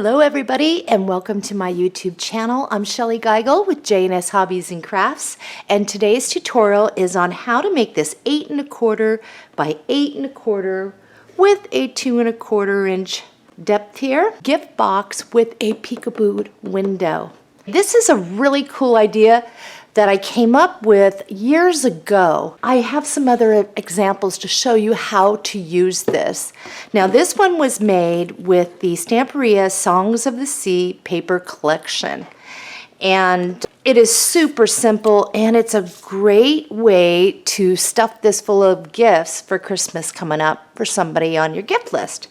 Hello everybody and welcome to my YouTube channel. I'm Shellie Geigle with J&S Hobbies and Crafts, and today's tutorial is on how to make this 8 1/4 by 8 1/4 with a 2 1/4 inch depth here gift box with a peekaboo window. This is a really cool idea that I came up with years ago. I have some other examples to show you how to use this. Now this one was made with the Stamperia Songs of the Sea paper collection. And it is super simple and it's a great way to stuff this full of gifts for Christmas coming up for somebody on your gift list.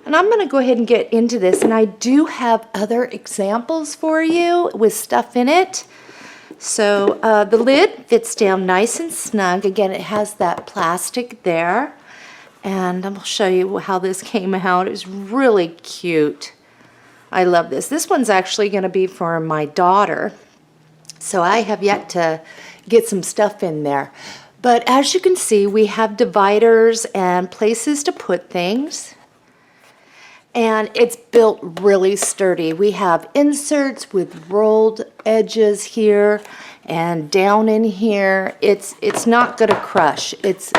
And I'm going to go ahead and get into this, and I do have other examples for you with stuff in it. So the lid fits down nice and snug. Again, it has that plastic there. And I'll show you how this came out. It was really cute. I love this. This one's actually going to be for my daughter. So I have yet to get some stuff in there. But as you can see, we have dividers and places to put things. And it's built really sturdy. We have inserts with rolled edges here and down in here. It's not going to crush. It's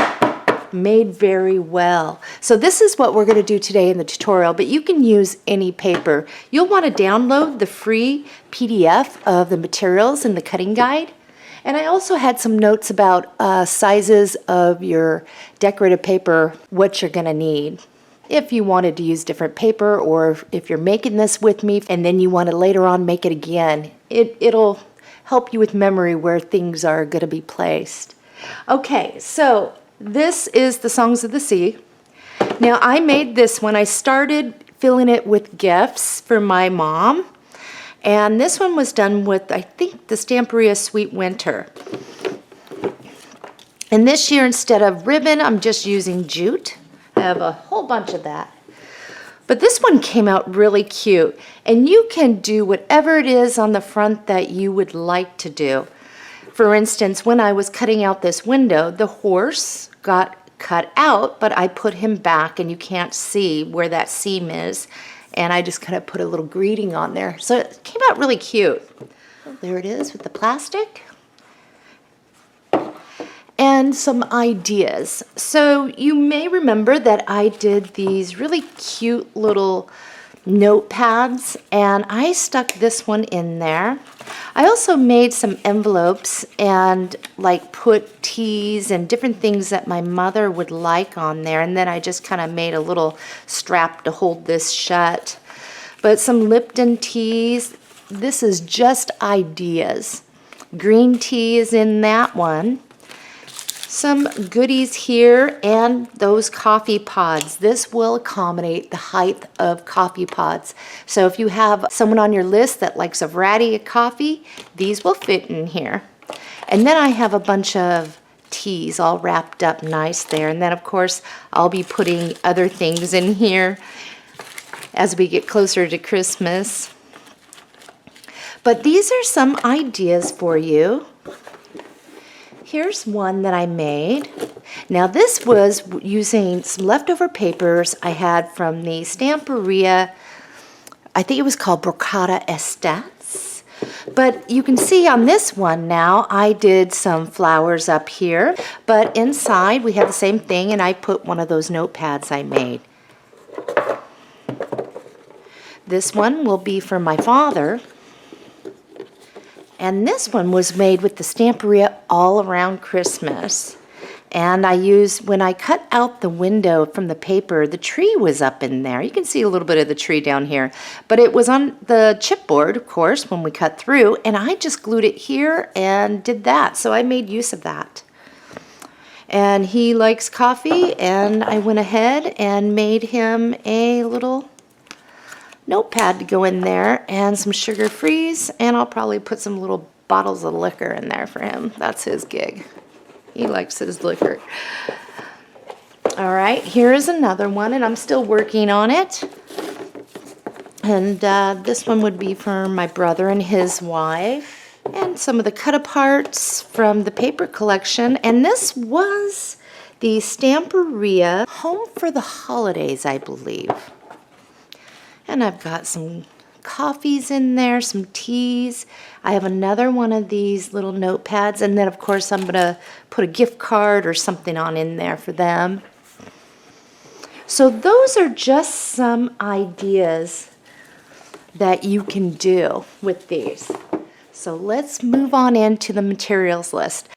made very well. So this is what we're going to do today in the tutorial, but you can use any paper. You'll want to download the free PDF of the materials in the cutting guide. And I also had some notes about sizes of your decorative paper, what you're going to need. If you wanted to use different paper, or if you're making this with me and then you want to later on make it again, it'll help you with memory where things are going to be placed. Okay, so this is the Songs of the Sea. Now I made this when I started filling it with gifts for my mom, and this one was done with, I think, the Stamperia Sweet Winter. And this year, instead of ribbon, I'm just using jute. I have a whole bunch of that. But this one came out really cute, and you can do whatever it is on the front that you would like to do. For instance, when I was cutting out this window, the horse got cut out, but I put him back and you can't see where that seam is, and I just kind of put a little greeting on there. So it came out really cute. Oh, there it is with the plastic. And some ideas. So you may remember that I did these really cute little notepads, and I stuck this one in there. I also made some envelopes and like put teas and different things that my mother would like on there, and then I just kind of made a little strap to hold this shut. But some Lipton teas. This is just ideas. Green tea is in that one. Some goodies here, and those coffee pods. This will accommodate the height of coffee pods. So if you have someone on your list that likes a variety of coffee, these will fit in here. And then I have a bunch of teas all wrapped up nice there. And then of course I'll be putting other things in here as we get closer to Christmas. But these are some ideas for you. Here's one that I made. Now this was using some leftover papers I had from the Stamperia, I think it was called Brocata Estats. But you can see on this one now, I did some flowers up here, but inside we have the same thing, and I put one of those notepads I made. This one will be for my father. And this one was made with the Stamperia All Around Christmas. And I used, when I cut out the window from the paper, the tree was up in there. You can see a little bit of the tree down here. But it was on the chipboard, of course, when we cut through. And I just glued it here and did that. So I made use of that. And he likes coffee, and I went ahead and made him a little notepad to go in there, and some sugar frees, and I'll probably put some little bottles of liquor in there for him. That's his gig. He likes his liquor. All right, here is another one, and I'm still working on it. And this one would be for my brother and his wife, and some of the cut-aparts from the paper collection. And this was the Stamperia Home for the Holidays, I believe. And I've got some coffees in there, some teas. I have another one of these little notepads, and then of course I'm gonna put a gift card or something on in there for them. So those are just some ideas that you can do with these. So let's move on into the materials list.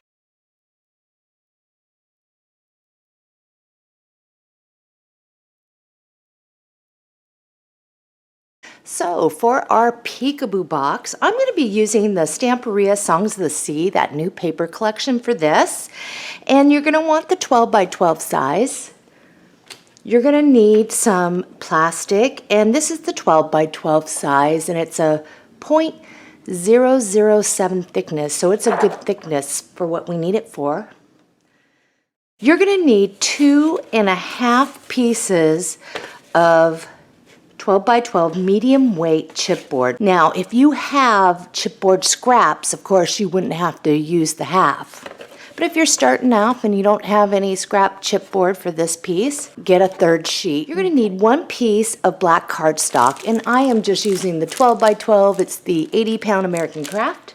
So for our peekaboo box, I'm going to be using the Stamperia Songs of the Sea, that new paper collection for this. And you're going to want the 12 by 12 size. You're going to need some plastic, and this is the 12 by 12 size, and it's a 0.007 thickness, so it's a good thickness for what we need it for. You're going to need 2.5 pieces of 12 by 12 medium weight chipboard. Now, if you have chipboard scraps, of course, you wouldn't have to use the half. But if you're starting out and you don't have any scrap chipboard for this piece, get a third sheet. You're going to need 1 piece of black cardstock, and I am just using the 12 by 12. It's the 80-pound American Craft.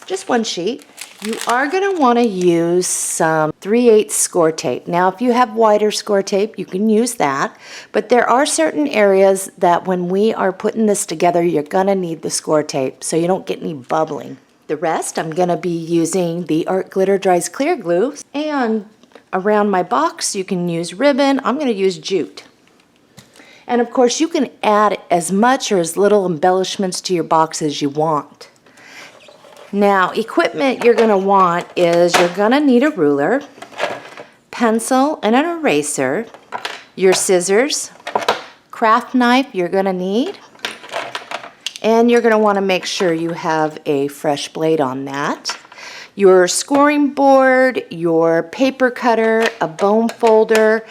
Just 1 sheet. You are going to want to use some 3/8 score tape. Now, if you have wider score tape, you can use that. But there are certain areas that when we are putting this together, you're going to need the score tape so you don't get any bubbling. The rest, I'm going to be using the Art Glitter Dries Clear Glue. And around my box, you can use ribbon. I'm going to use jute. And of course, you can add as much or as little embellishments to your box as you want. Now, equipment you're going to want is you're going to need a ruler, pencil and an eraser, your scissors, craft knife you're going to need, and you're going to want to make sure you have a fresh blade on that, your scoring board, your paper cutter, a bone folder,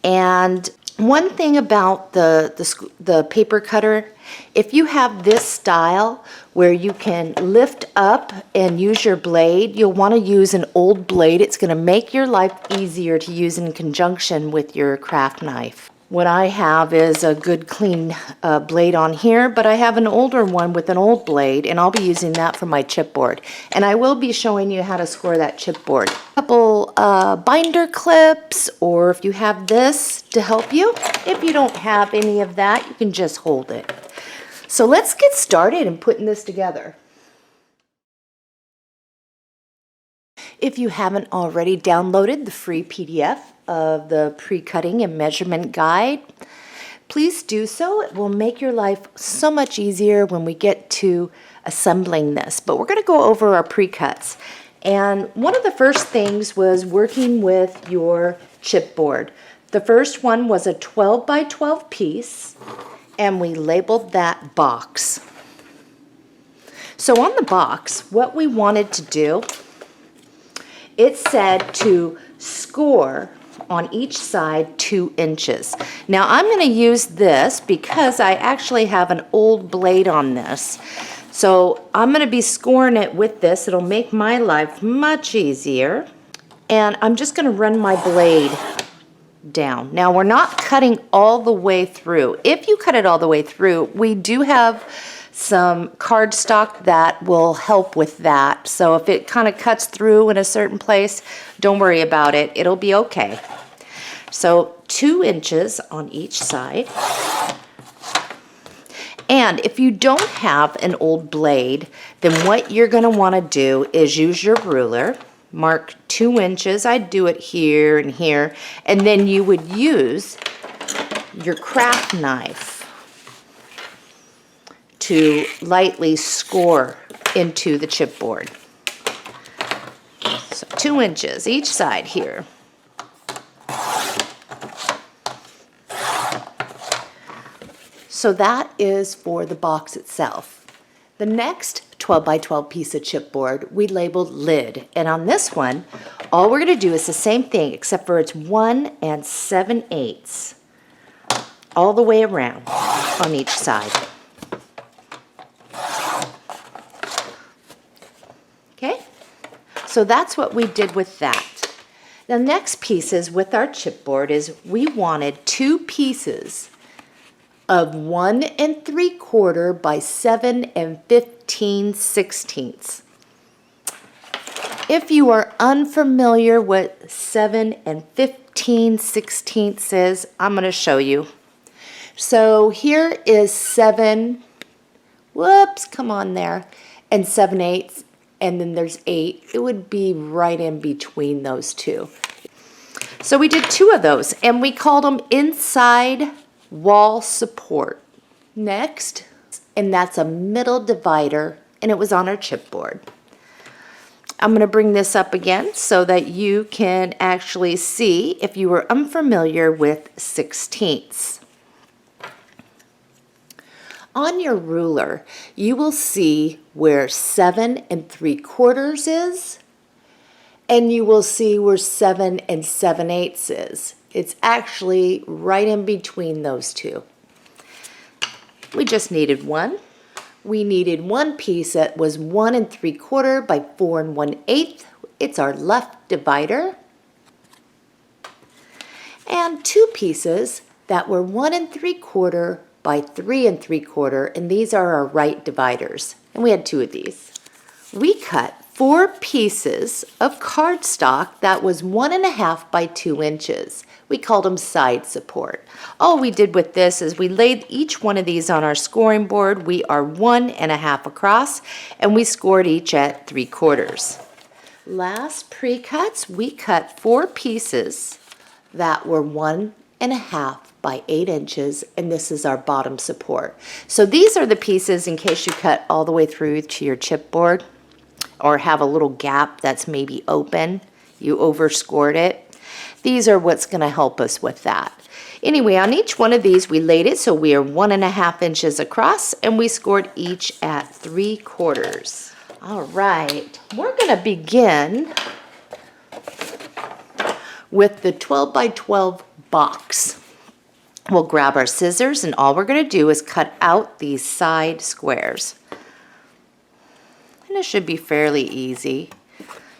and one thing about the paper cutter, if you have this style where you can lift up and use your blade, you'll want to use an old blade. It's going to make your life easier to use in conjunction with your craft knife. What I have is a good clean blade on here, but I have an older one with an old blade, and I'll be using that for my chipboard. And I will be showing you how to score that chipboard. A couple binder clips, or if you have this to help you. If you don't have any of that, you can just hold it. So let's get started in putting this together. If you haven't already downloaded the free PDF of the pre-cutting and measurement guide, please do so. It will make your life so much easier when we get to assembling this. But we're going to go over our pre-cuts. And one of the first things was working with your chipboard. The first one was a 12 by 12 piece, and we labeled that box. So on the box, what we wanted to do, it said to score on each side 2 inches. Now I'm going to use this because I actually have an old blade on this. So I'm going to be scoring it with this. It'll make my life much easier. And I'm just going to run my blade down. Now we're not cutting all the way through. If you cut it all the way through, we do have some cardstock that will help with that. So if it kind of cuts through in a certain place, don't worry about it. It'll be okay. So 2 inches on each side. And if you don't have an old blade, then what you're going to want to do is use your ruler, mark 2 inches. I'd do it here and here, and then you would use your craft knife to lightly score into the chipboard. So 2 inches each side here. So that is for the box itself. The next 12 by 12 piece of chipboard we labeled lid, and on this one all we're going to do is the same thing except for it's 1 7/8 all the way around on each side. Okay, so that's what we did with that. The next pieces with our chipboard is we wanted 2 pieces of 1 3/4 by 7 15/16. If you are unfamiliar what 7 15/16 is, I'm going to show you. So here is 7, whoops, come on there, and 7/8, and then there's 8. It would be right in between those two. So we did 2 of those, and we called them inside wall support. Next, and that's a middle divider, and it was on our chipboard. I'm going to bring this up again so that you can actually see if you were unfamiliar with 16ths. On your ruler, you will see where 7 3/4 is, and you will see where 7 7/8 is. It's actually right in between those two. We just needed one. We needed one piece that was 1 3/4 by 4 1/8. It's our left divider. And 2 pieces that were 1 3/4 by 3 3/4, and these are our right dividers. And we had 2 of these. We cut 4 pieces of cardstock that was 1 1/2 by 2 inches. We called them side support. All we did with this is we laid each one of these on our scoring board. We are 1 1/2 across, and we scored each at 3/4. Last pre-cuts, we cut 4 pieces that were 1 1/2 by 8 inches, and this is our bottom support. So these are the pieces in case you cut all the way through to your chipboard or have a little gap that's maybe open, you overscored it. These are what's going to help us with that. Anyway, on each one of these we laid it so we are 1 1/2 inches across, and we scored each at 3/4. All right, we're going to begin with the 12 by 12 box. We'll grab our scissors, and all we're going to do is cut out these side squares. And it should be fairly easy.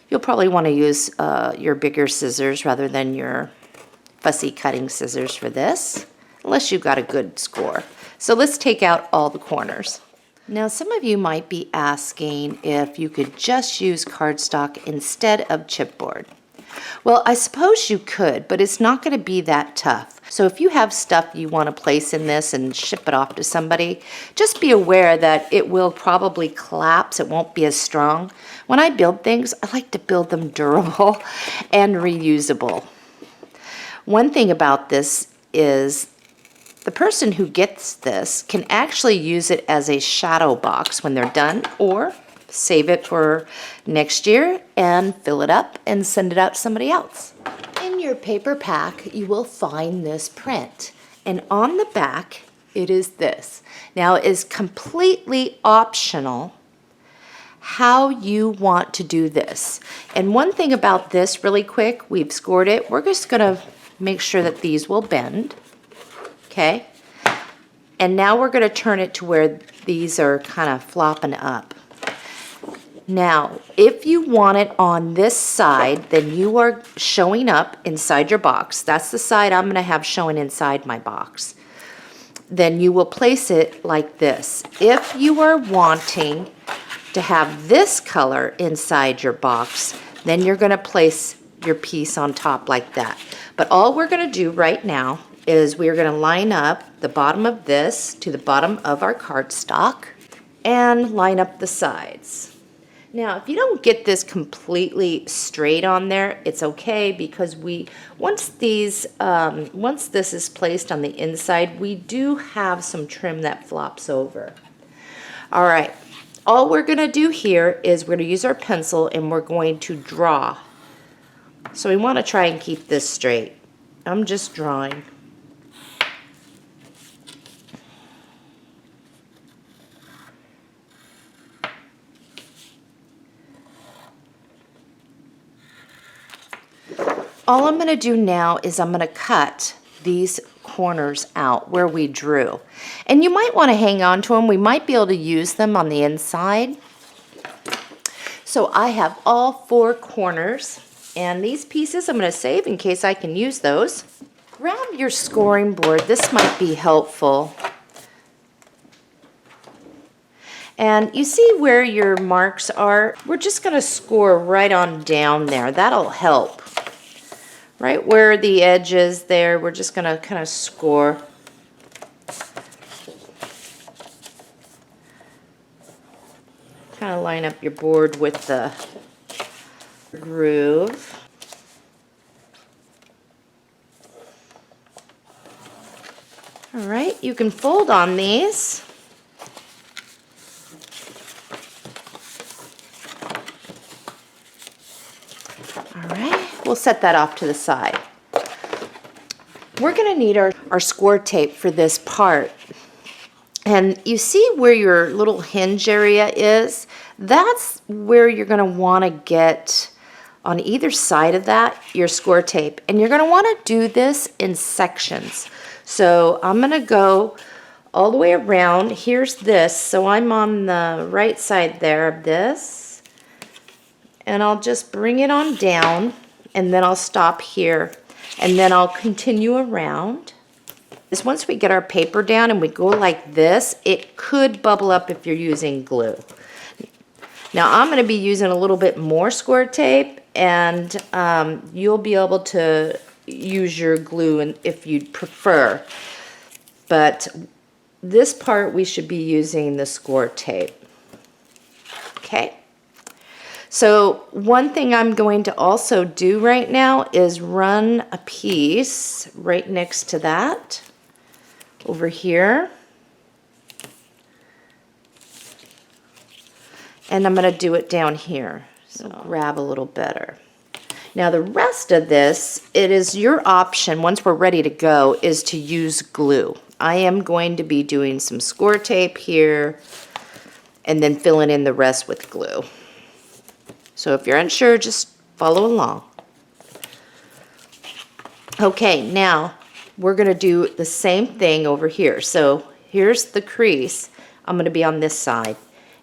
You'll probably want to use your bigger scissors rather than your fussy cutting scissors for this, unless you've got a good score. So let's take out all the corners. Now some of you might be asking if you could just use cardstock instead of chipboard. Well, I suppose you could, but it's not going to be that tough. So if you have stuff you want to place in this and ship it off to somebody, just be aware that it will probably collapse. It won't be as strong. When I build things, I like to build them durable and reusable. One thing about this is the person who gets this can actually use it as a shadow box when they're done, or save it for next year and fill it up and send it out to somebody else. In your paper pack, you will find this print, and on the back it is this. Now it is completely optional how you want to do this. And one thing about this really quick, we've scored it. We're just going to make sure that these will bend. Okay? And now we're going to turn it to where these are kind of flopping up. Now, if you want it on this side, then you are showing up inside your box. That's the side I'm going to have showing inside my box. Then you will place it like this. If you are wanting to have this color inside your box, then you're going to place your piece on top like that. But all we're going to do right now is we're going to line up the bottom of this to the bottom of our cardstock and line up the sides. Now, if you don't get this completely straight on there, it's okay, because once this is placed on the inside, we do have some trim that flops over. All right, all we're going to do here is we're going to use our pencil and we're going to draw. So we want to try and keep this straight. I'm just drawing. All I'm going to do now is I'm going to cut these corners out where we drew. And you might want to hang on to them. We might be able to use them on the inside. So I have all 4 corners, and these pieces I'm going to save in case I can use those. Grab your scoring board. This might be helpful. And you see where your marks are? We're just going to score right on down there. That'll help. Right where the edge is there, we're just going to kind of score. Kind of line up your board with the groove. All right, you can fold on these. All right, we'll set that off to the side. We're going to need our score tape for this part. And you see where your little hinge area is? That's where you're going to want to get on either side of that your score tape. And you're going to want to do this in sections. So I'm going to go all the way around. Here's this. So I'm on the right side there of this. And I'll just bring it on down. And then I'll stop here. And then I'll continue around. Once we get our paper down and we go like this, it could bubble up if you're using glue. Now I'm going to be using a little bit more score tape, and you'll be able to use your glue if you'd prefer. But this part we should be using the score tape. Okay. So one thing I'm going to also do right now is run a piece right next to that. Over here, and I'm going to do it down here, so grab a little better. Now the rest of this, it is your option once we're ready to go, is to use glue. I am going to be doing some score tape here and then filling in the rest with glue. So if you're unsure, just follow along. Okay, now we're going to do the same thing over here. So here's the crease. I'm going to be on this side.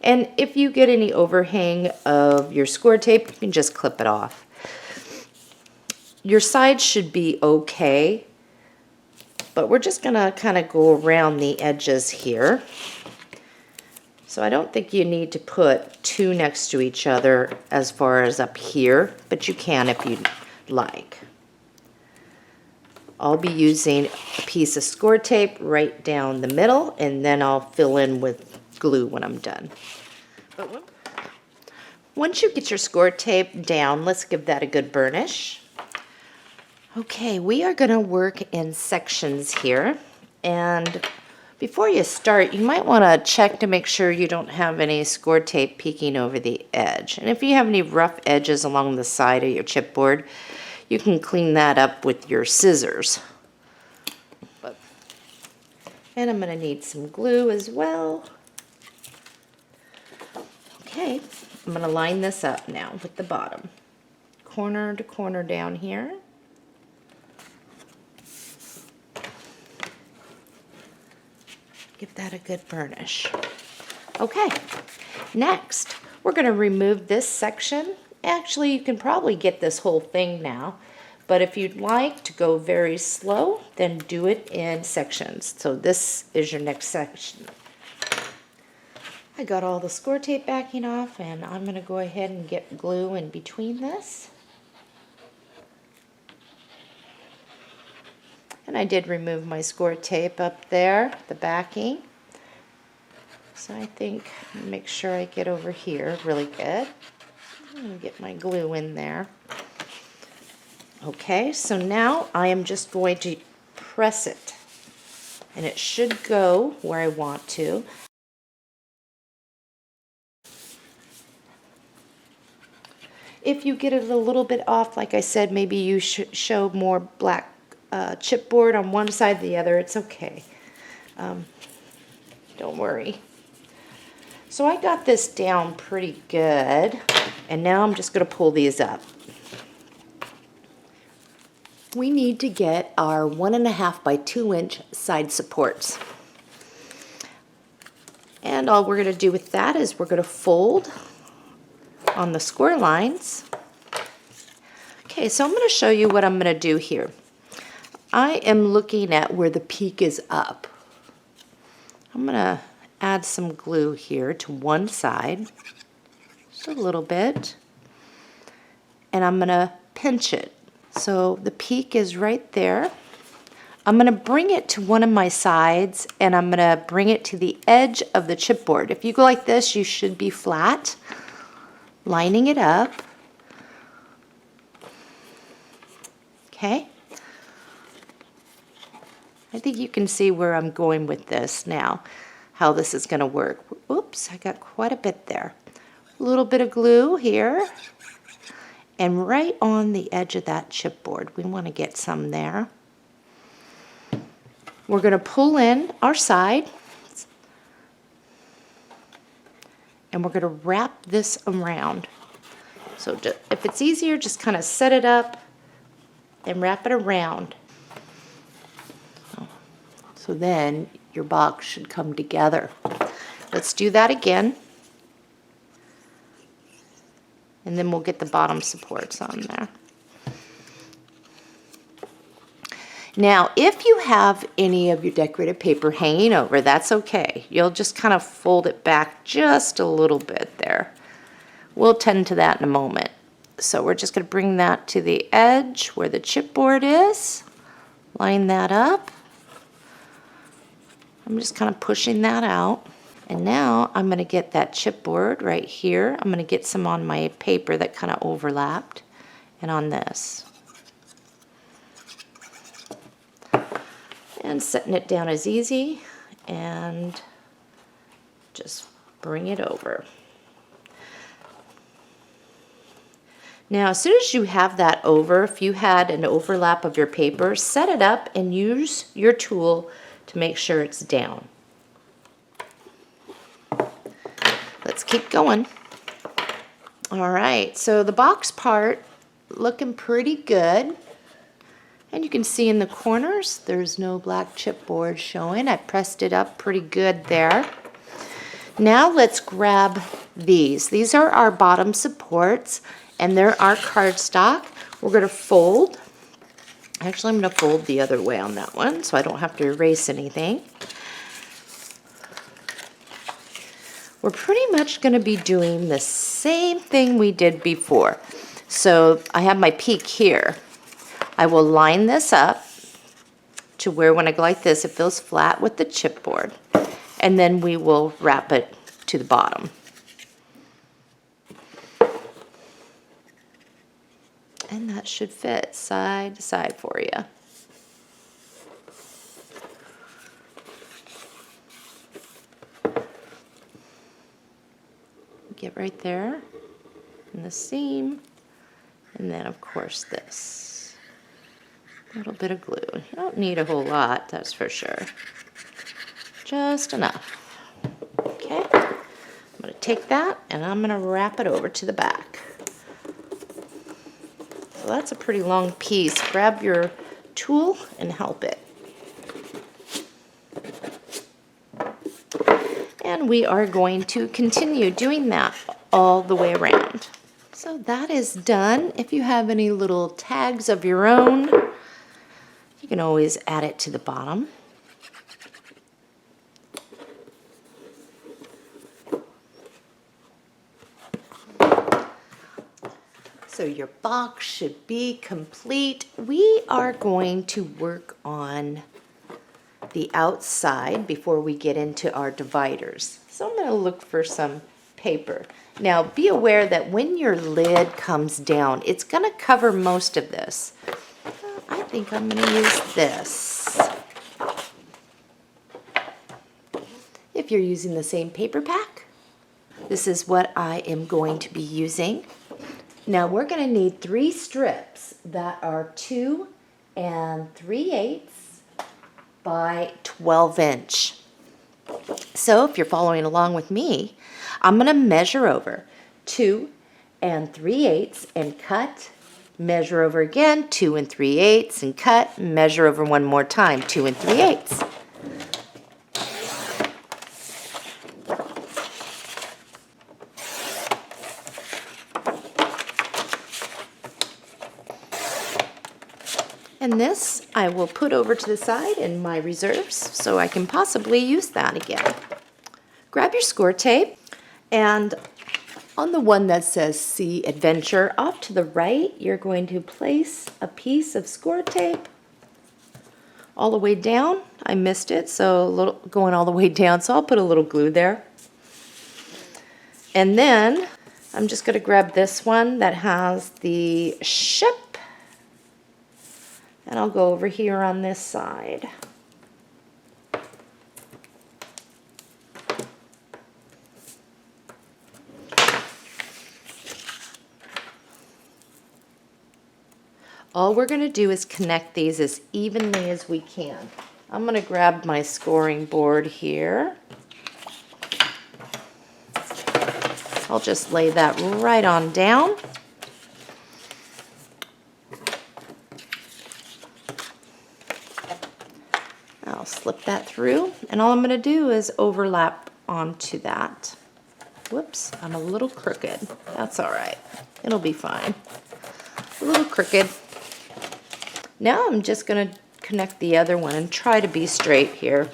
And if you get any overhang of your score tape, you can just clip it off. Your sides should be okay, but we're just going to kind of go around the edges here. So I don't think you need to put two next to each other as far as up here, but you can if you'd like. I'll be using a piece of score tape right down the middle, and then I'll fill in with glue when I'm done. But once you get your score tape down, let's give that a good burnish. Okay, we are going to work in sections here, and before you start, you might want to check to make sure you don't have any score tape peeking over the edge. And if you have any rough edges along the side of your chipboard, you can clean that up with your scissors. And I'm going to need some glue as well. Okay, I'm going to line this up now with the bottom. Corner to corner down here. Give that a good burnish. Okay, next we're going to remove this section. Actually, you can probably get this whole thing now, but if you'd like to go very slow, then do it in sections. So this is your next section. I got all the score tape backing off, and I'm going to go ahead and get glue in between this. And I did remove my score tape up there, the backing. So I think, make sure I get over here really good. And get my glue in there. Okay, so now I am just going to press it. And it should go where I want to. If you get it a little bit off, like I said, maybe you should show more black chipboard on one side or the other. It's okay. Don't worry. So I got this down pretty good, and now I'm just going to pull these up. We need to get our 1.5 by 2 inch side supports. And all we're going to do with that is we're going to fold on the score lines. Okay, so I'm going to show you what I'm going to do here. I am looking at where the peak is up. I'm going to add some glue here to one side, just a little bit, and I'm going to pinch it. So the peak is right there. I'm going to bring it to one of my sides, and I'm going to bring it to the edge of the chipboard. If you go like this, you should be flat, lining it up. Okay. I think you can see where I'm going with this now, how this is going to work. Oops, I got quite a bit there. A little bit of glue here, and right on the edge of that chipboard, we want to get some there. We're going to pull in our side, and we're going to wrap this around. So if it's easier, just kind of set it up and wrap it around. So then your box should come together. Let's do that again. And then we'll get the bottom supports on there. Now, if you have any of your decorative paper hanging over, that's okay. You'll just kind of fold it back just a little bit there. We'll tend to that in a moment. So we're just going to bring that to the edge where the chipboard is. Line that up. I'm just kind of pushing that out. And now I'm going to get that chipboard right here. I'm going to get some on my paper that kind of overlapped and on this. And setting it down is easy, and just bring it over. Now, as soon as you have that over, if you had an overlap of your paper, set it up and use your tool to make sure it's down. Let's keep going. All right, so the box part looking pretty good. And you can see in the corners, there's no black chipboard showing. I pressed it up pretty good there. Now let's grab these. These are our bottom supports, and they're our cardstock. We're going to fold. Actually, I'm going to fold the other way on that one so I don't have to erase anything. We're pretty much going to be doing the same thing we did before. So I have my peak here. I will line this up to where when I go like this, it feels flat with the chipboard. And then we will wrap it to the bottom. And that should fit side to side for you. Get right there in the seam. And then, of course, this. A little bit of glue. You don't need a whole lot, that's for sure. Just enough. Okay. I'm going to take that and I'm going to wrap it over to the back. So that's a pretty long piece. Grab your tool and help it. And we are going to continue doing that all the way around. So that is done. If you have any little tags of your own, you can always add it to the bottom. So your box should be complete. We are going to work on the outside before we get into our dividers. So I'm going to look for some paper. Now be aware that when your lid comes down, it's going to cover most of this. I think I'm going to use this. If you're using the same paper pack, this is what I am going to be using. Now we're going to need 3 strips that are 2 3/8 by 12 inch. So if you're following along with me, I'm going to measure over 2 3/8 and cut, measure over again, 2 3/8 and cut, measure over one more time, 2 3/8. And this I will put over to the side in my reserves so I can possibly use that again. grab your score tape, and on the one that says See Adventure, off to the right, you're going to place a piece of score tape all the way down. I missed it, so going all the way down, so I'll put a little glue there. And then I'm just going to grab this one that has the ship, and I'll go over here on this side. All we're going to do is connect these as evenly as we can. I'm going to grab my scoring board here. I'll just lay that right on down. I'll slip that through, and all I'm going to do is overlap onto that. Whoops, I'm a little crooked. That's all right. It'll be fine. A little crooked. Now I'm just going to connect the other one and try to be straight here.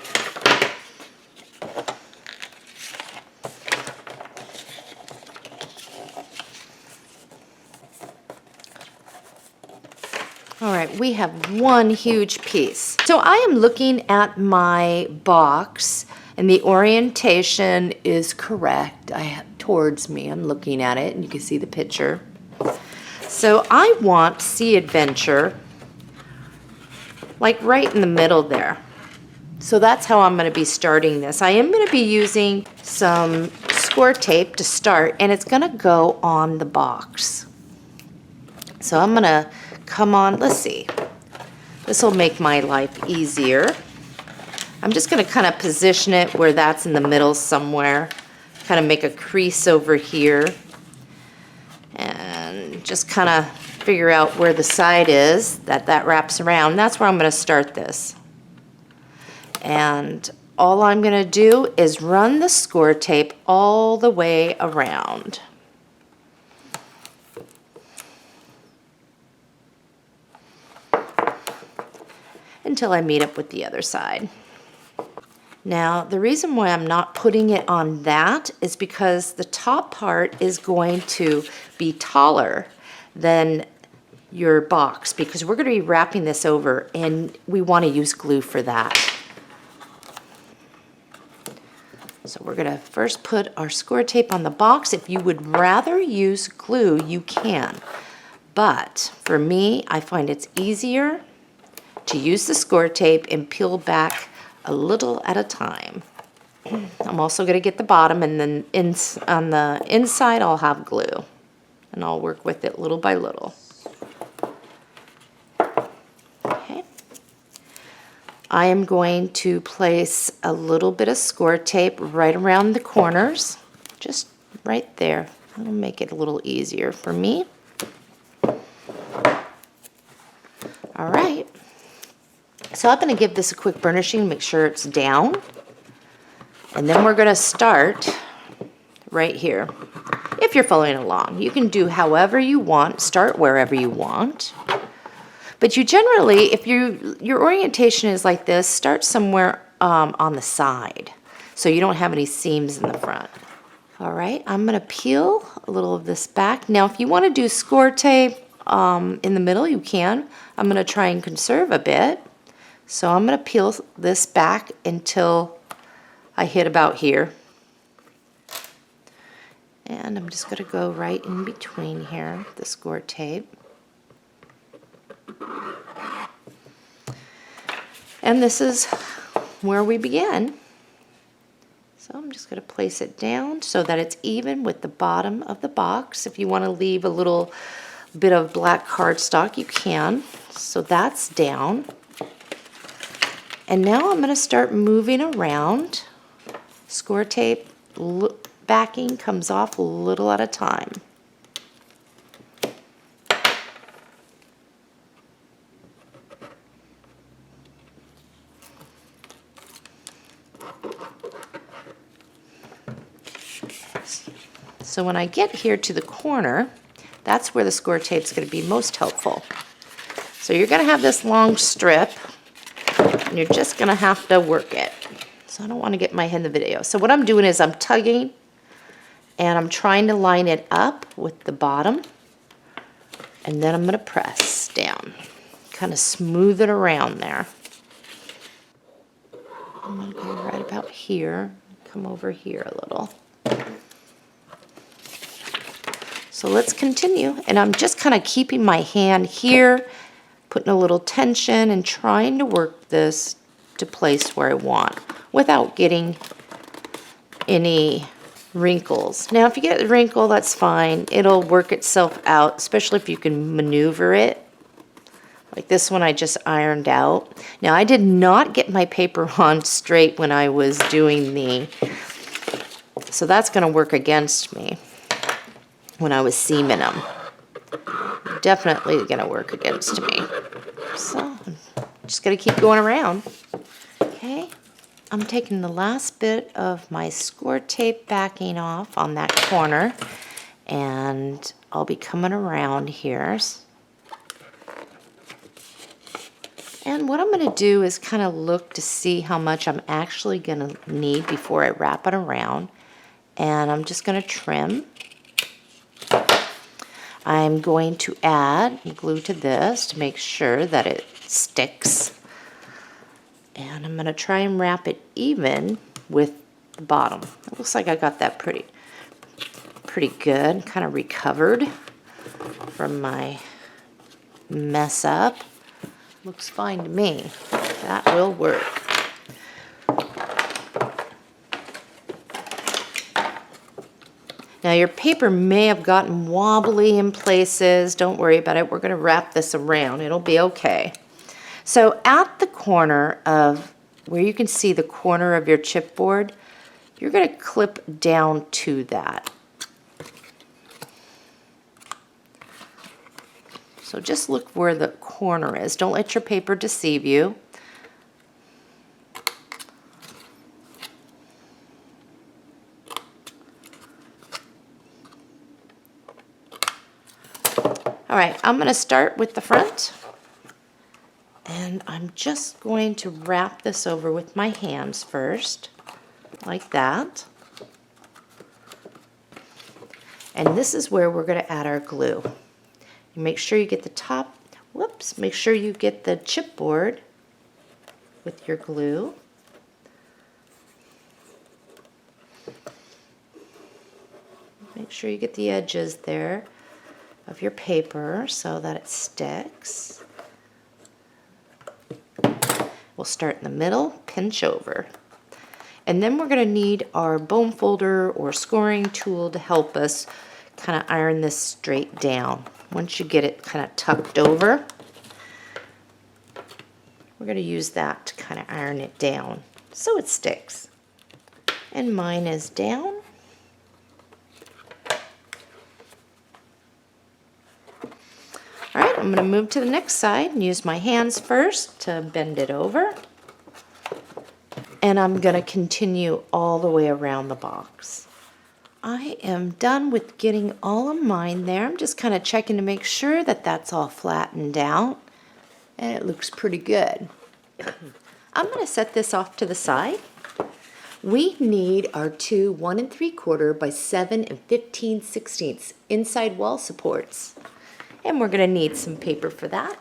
All right, we have one huge piece. So I am looking at my box, and the orientation is correct. Towards me, I'm looking at it, and you can see the picture. So I want See Adventure like right in the middle there. So that's how I'm going to be starting this. I am going to be using some score tape to start, and it's going to go on the box. So I'm going to come on, let's see. This will make my life easier. I'm just going to kind of position it where that's in the middle somewhere. Kind of make a crease over here. And just kind of figure out where the side is that wraps around. That's where I'm going to start this. And all I'm going to do is run the score tape all the way around. Until I meet up with the other side. Now, the reason why I'm not putting it on that is because the top part is going to be taller than your box, because we're going to be wrapping this over, and we want to use glue for that. So we're going to first put our score tape on the box. If you would rather use glue, you can. But for me, I find it's easier to use the score tape and peel back a little at a time. I'm also going to get the bottom, and then on the inside I'll have glue, and I'll work with it little by little. Okay. I am going to place a little bit of score tape right around the corners, just right there. That'll make it a little easier for me. All right. So I'm going to give this a quick burnishing, make sure it's down. And then we're going to start right here. If you're following along, you can do however you want, start wherever you want. But you generally, if your orientation is like this, start somewhere on the side, so you don't have any seams in the front. All right, I'm going to peel a little of this back. Now, if you want to do score tape in the middle, you can. I'm going to try and conserve a bit. So I'm going to peel this back until I hit about here. And I'm just going to go right in between here, the score tape. And this is where we begin. So I'm just going to place it down so that it's even with the bottom of the box. If you want to leave a little bit of black cardstock, you can. So that's down. And now I'm going to start moving around. Score tape backing comes off a little at a time. So when I get here to the corner, that's where the score tape is going to be most helpful. So you're going to have this long strip, and you're just going to have to work it. So I don't want to get my head in the video. So what I'm doing is I'm tugging and I'm trying to line it up with the bottom. And then I'm going to press down. Kind of smooth it around there. I'm going to go right about here. Come over here a little. So let's continue. And I'm just kind of keeping my hand here, putting a little tension and trying to work this to place where I want without getting any wrinkles. Now if you get a wrinkle, that's fine. It'll work itself out, especially if you can maneuver it. Like this one I just ironed out. Now I did not get my paper on straight when I was doing so that's going to work against me when I was seaming them. Definitely going to work against me. So I'm just going to keep going around. Okay, I'm taking the last bit of my score tape backing off on that corner, and I'll be coming around here. And what I'm going to do is kind of look to see how much I'm actually going to need before I wrap it around. And I'm just going to trim. I'm going to add glue to this to make sure that it sticks. And I'm going to try and wrap it even with the bottom. It looks like I got that pretty good. Kind of recovered from my mess up. Looks fine to me. That will work. Now your paper may have gotten wobbly in places. Don't worry about it. We're going to wrap this around. It'll be okay. So at the corner of where you can see the corner of your chipboard, you're going to clip down to that. So just look where the corner is. Don't let your paper deceive you. All right, I'm going to start with the front. And I'm just going to wrap this over with my hands first, like that. And this is where we're going to add our glue. You make sure you get the top, make sure you get the chipboard with your glue. Make sure you get the edges there of your paper so that it sticks. We'll start in the middle, pinch over. And then we're going to need our bone folder or scoring tool to help us kind of iron this straight down. Once you get it kind of tucked over, we're going to use that to kind of iron it down so it sticks. And mine is down. All right, I'm going to move to the next side and use my hands first to bend it over. And I'm going to continue all the way around the box. I am done with getting all of mine there. I'm just kind of checking to make sure that that's all flattened out. And it looks pretty good. I'm going to set this off to the side. We need our two 1 3/4 by 7 15/16 inside wall supports. And we're going to need some paper for that.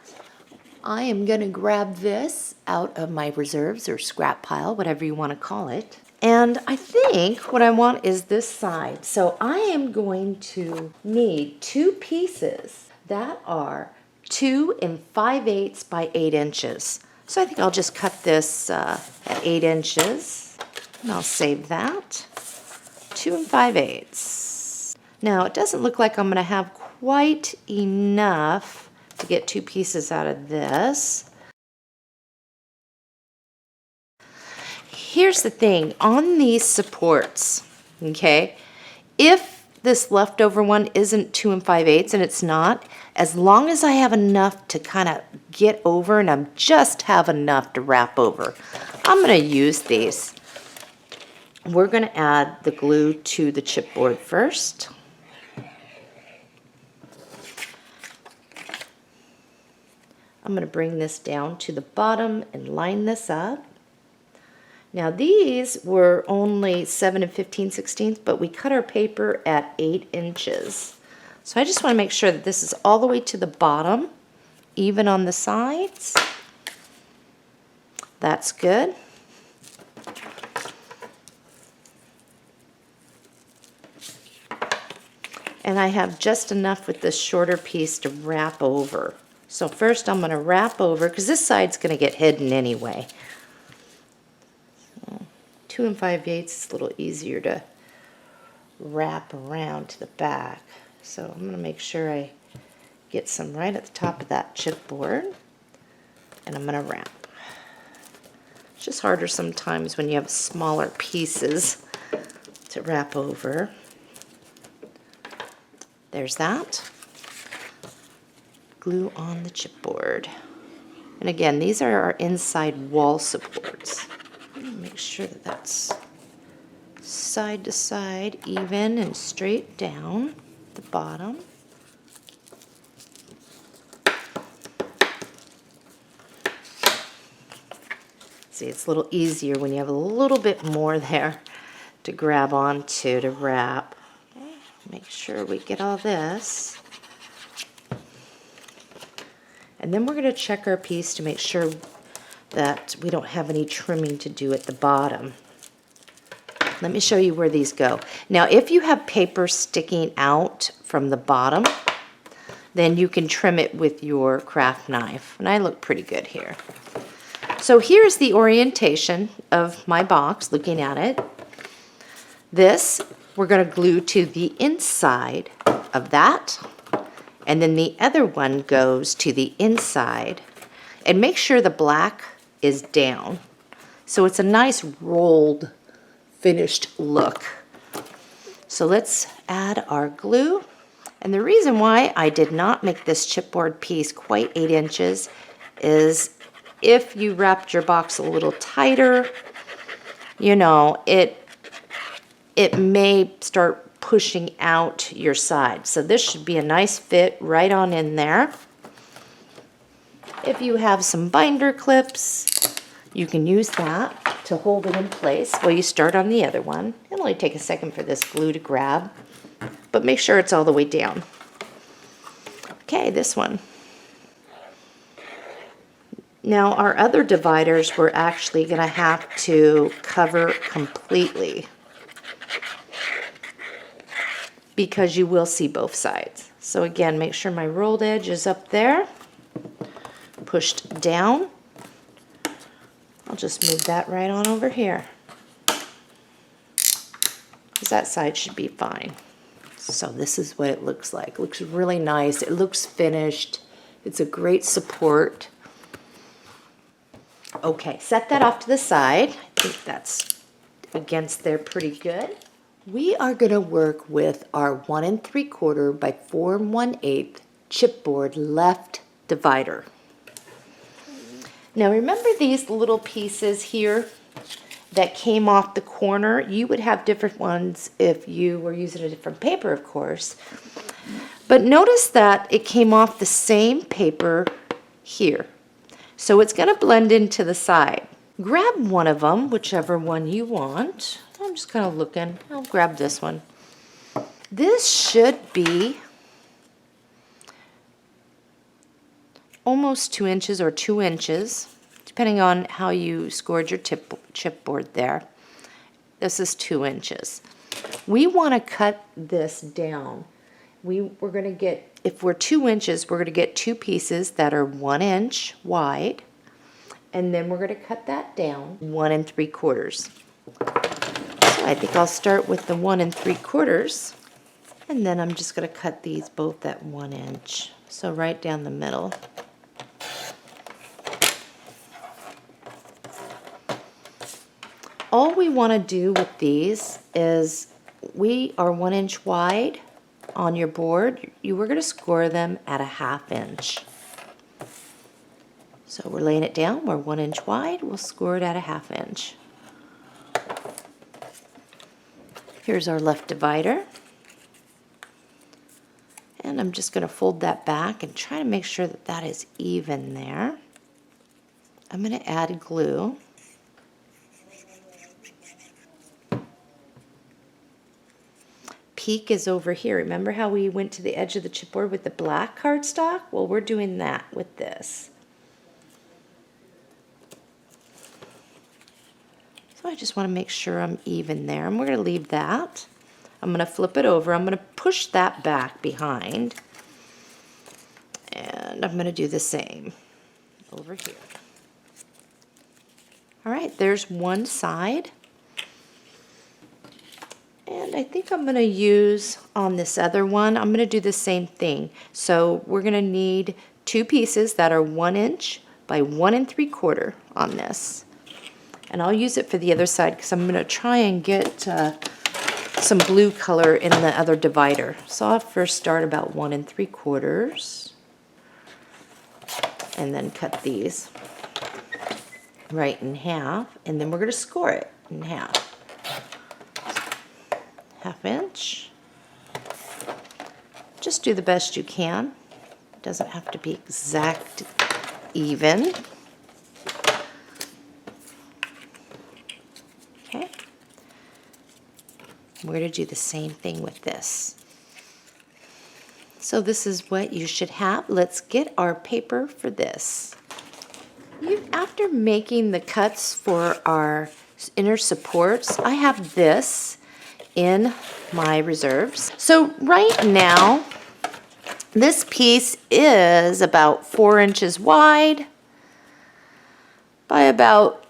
I am going to grab this out of my reserves or scrap pile, whatever you want to call it. And I think what I want is this side. So I am going to need two pieces that are 2 5/8 by 8 inches. So I think I'll just cut this at 8 inches. And I'll save that. 2 5/8. Now it doesn't look like I'm going to have quite enough to get two pieces out of this. Here's the thing, on these supports, okay, if this leftover one isn't 2 5/8 and it's not, as long as I have enough to kind of get over and I just have enough to wrap over, I'm going to use these. We're going to add the glue to the chipboard first. I'm going to bring this down to the bottom and line this up. Now these were only 7 15/16, but we cut our paper at 8 inches. So I just want to make sure that this is all the way to the bottom, even on the sides. That's good. And I have just enough with this shorter piece to wrap over. So first I'm going to wrap over, because this side's going to get hidden anyway. 2 5/8 is a little easier to wrap around to the back. So I'm going to make sure I get some right at the top of that chipboard, and I'm going to wrap. It's just harder sometimes when you have smaller pieces to wrap over. There's that. Glue on the chipboard. And again, these are our inside wall supports. Make sure that that's side to side, even and straight down the bottom. See, it's a little easier when you have a little bit more there to grab onto to wrap. Make sure we get all this. And then we're going to check our piece to make sure that we don't have any trimming to do at the bottom. Let me show you where these go. Now, if you have paper sticking out from the bottom, then you can trim it with your craft knife. And I look pretty good here. So here's the orientation of my box, looking at it. This we're going to glue to the inside of that, and then the other one goes to the inside. And make sure the black is down, so it's a nice rolled, finished look. So let's add our glue. And the reason why I did not make this chipboard piece quite 8 inches is if you wrapped your box a little tighter, you know, it may start pushing out your side. So this should be a nice fit right on in there. If you have some binder clips, you can use that to hold it in place while you start on the other one. It'll only take a second for this glue to grab, but make sure it's all the way down. Okay, this one. Now our other dividers we're actually going to have to cover completely, because you will see both sides. So again, make sure my rolled edge is up there, pushed down. I'll just move that right on over here, because that side should be fine. So this is what it looks like. It looks really nice. It looks finished. It's a great support. Okay, set that off to the side. I think that's against there pretty good. We are going to work with our 1 3/4 by 4 1/8 chipboard left divider. Now remember these little pieces here that came off the corner? You would have different ones if you were using a different paper, of course. But notice that it came off the same paper here. So it's going to blend into the side. Grab one of them, whichever one you want. I'm just kind of looking. I'll grab this one. This should be almost 2 inches or 2 inches, depending on how you scored your chipboard there. This is 2 inches. We want to cut this down. We're going to get, if we're 2 inches, we're going to get 2 pieces that are 1 inch wide, and then we're going to cut that down 1 3/4. So I think I'll start with the 1 3/4, and then I'm just going to cut these both at 1 inch. So right down the middle. All we want to do with these is, we are 1 inch wide on your board. You were going to score them at a 1/2 inch. So we're laying it down. We're 1 inch wide. We'll score it at a 1/2 inch. Here's our left divider. And I'm just going to fold that back and try to make sure that that is even there. I'm going to add glue. peak is over here. Remember how we went to the edge of the chipboard with the black cardstock? Well, we're doing that with this. So I just want to make sure I'm even there, and we're going to leave that. I'm going to flip it over. I'm going to push that back behind, and I'm going to do the same over here. All right, there's one side. And I think I'm going to use on this other one, I'm going to do the same thing. So we're going to need 2 pieces that are 1 inch by 1 3/4 on this. And I'll use it for the other side because I'm going to try and get some blue color in the other divider. So I'll first start about 1 3/4 and then cut these right in half, and then we're going to score it in half. 1/2 inch. Just do the best you can. It doesn't have to be exact even. Okay. We're going to do the same thing with this. So this is what you should have. Let's get our paper for this. After making the cuts for our inner supports, I have this in my reserves. So right now, this piece is about 4 inches wide by about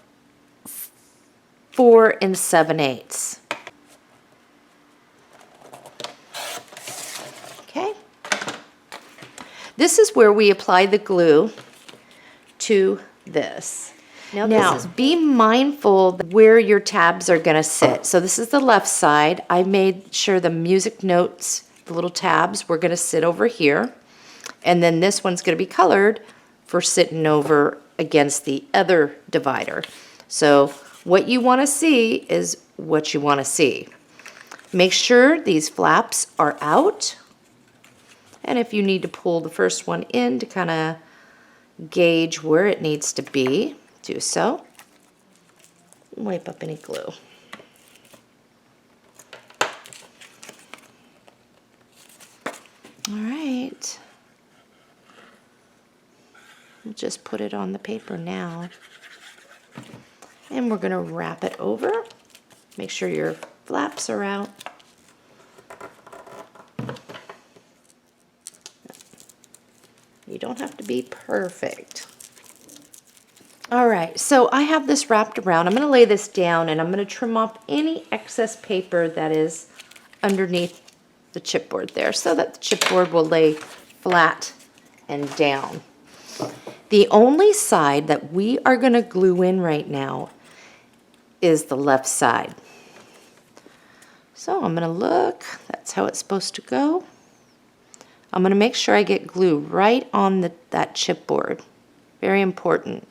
4 7/8. Okay. This is where we apply the glue to this. Now, be mindful where your tabs are going to sit. So this is the left side. I made sure the music notes, the little tabs, were going to sit over here. And then this one's going to be colored for sitting over against the other divider. So what you want to see is what you want to see. Make sure these flaps are out. And if you need to pull the first one in to kind of gauge where it needs to be, do so. Wipe up any glue. All right. We'll just put it on the paper now. And we're going to wrap it over. Make sure your flaps are out. You don't have to be perfect. All right, so I have this wrapped around. I'm going to lay this down and I'm going to trim off any excess paper that is underneath the chipboard there so that the chipboard will lay flat and down. The only side that we are going to glue in right now is the left side. So I'm going to look. That's how it's supposed to go. I'm going to make sure I get glue right on that chipboard. Very important.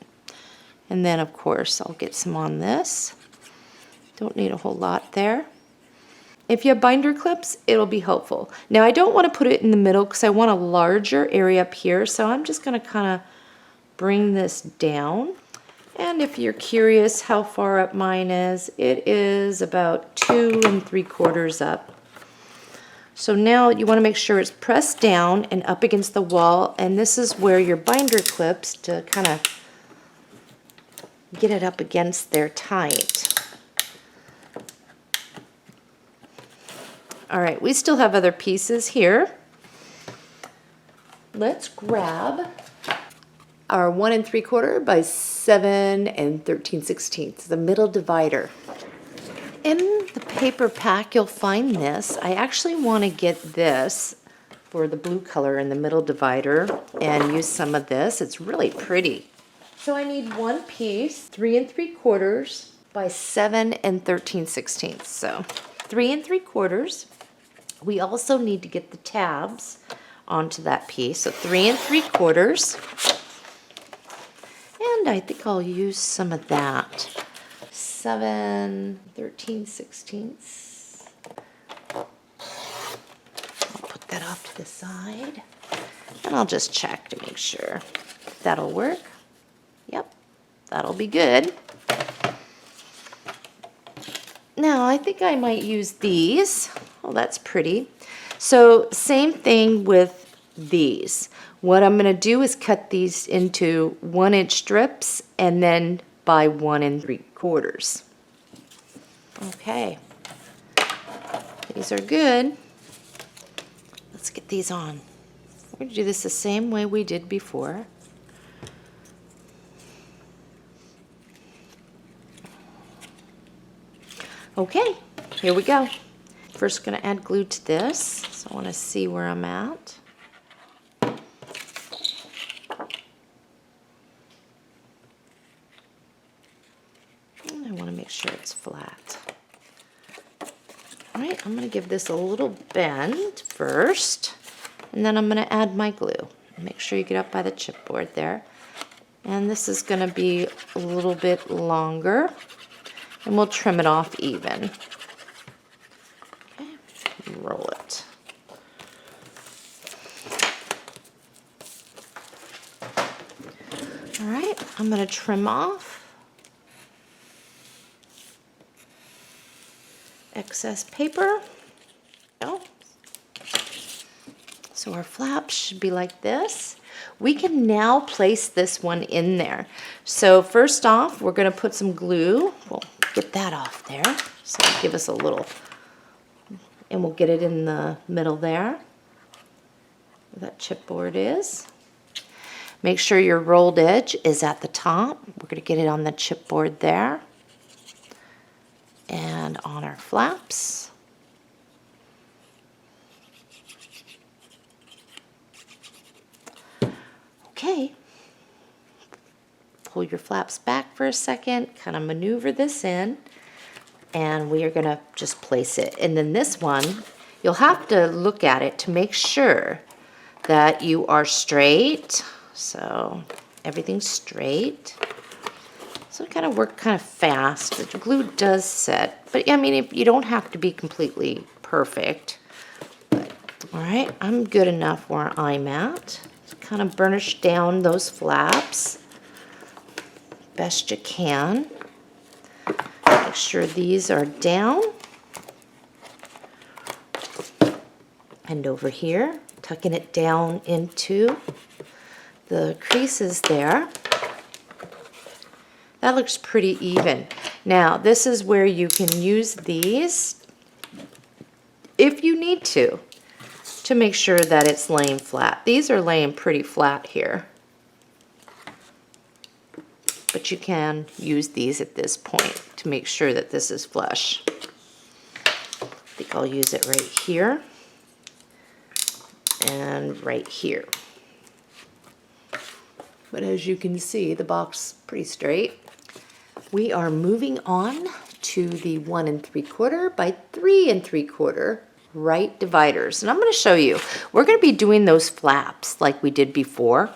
And then, of course, I'll get some on this. Don't need a whole lot there. If you have binder clips, it'll be helpful. Now, I don't want to put it in the middle because I want a larger area up here, so I'm just going to kind of bring this down. And if you're curious how far up mine is, it is about 2 3/4 up. So now you want to make sure it's pressed down and up against the wall, and this is where your binder clips to kind of get it up against there tight. All right, we still have other pieces here. Let's grab our 1 3/4 by 7 13/16, the middle divider. In the paper pack, you'll find this. I actually want to get this for the blue color in the middle divider and use some of this. It's really pretty. So I need one piece, 3 3/4 by 7 13/16. So 3 3/4. We also need to get the tabs onto that piece. So 3 3/4. And I think I'll use some of that. 7 13/16. I'll put that off to the side. And I'll just check to make sure that'll work. Yep, that'll be good. Now I think I might use these. Oh, that's pretty. So same thing with these. What I'm going to do is cut these into 1-inch strips and then by 1 3/4. Okay, these are good. Let's get these on. We're going to do this the same way we did before. Okay, here we go. First, going to add glue to this, so I want to see where I'm at. And I want to make sure it's flat. All right, I'm going to give this a little bend first, and then I'm going to add my glue. Make sure you get up by the chipboard there. And this is going to be a little bit longer, and we'll trim it off even. Okay, roll it. All right, I'm going to trim off excess paper. Oh. So our flaps should be like this. We can now place this one in there. So first off, we're going to put some glue. We'll get that off there. So give us a little, and we'll get it in the middle there, where that chipboard is. Make sure your rolled edge is at the top. We're going to get it on the chipboard there and on our flaps. Okay, pull your flaps back for a second, kind of maneuver this in, and we are going to just place it. And then this one, you'll have to look at it to make sure that you are straight. So everything's straight. So kind of work kind of fast. The glue does set, but I mean, you don't have to be completely perfect. But, all right, I'm good enough where I'm at. Kind of burnish down those flaps best you can. Make sure these are down. And over here, tucking it down into the creases there. That looks pretty even. Now, this is where you can use these, if you need to make sure that it's laying flat. These are laying pretty flat here. But you can use these at this point to make sure that this is flush. I think I'll use it right here and right here. But as you can see, the box is pretty straight. We are moving on to the 1 3/4 by 3 3/4 right dividers. And I'm going to show you. We're going to be doing those flaps like we did before.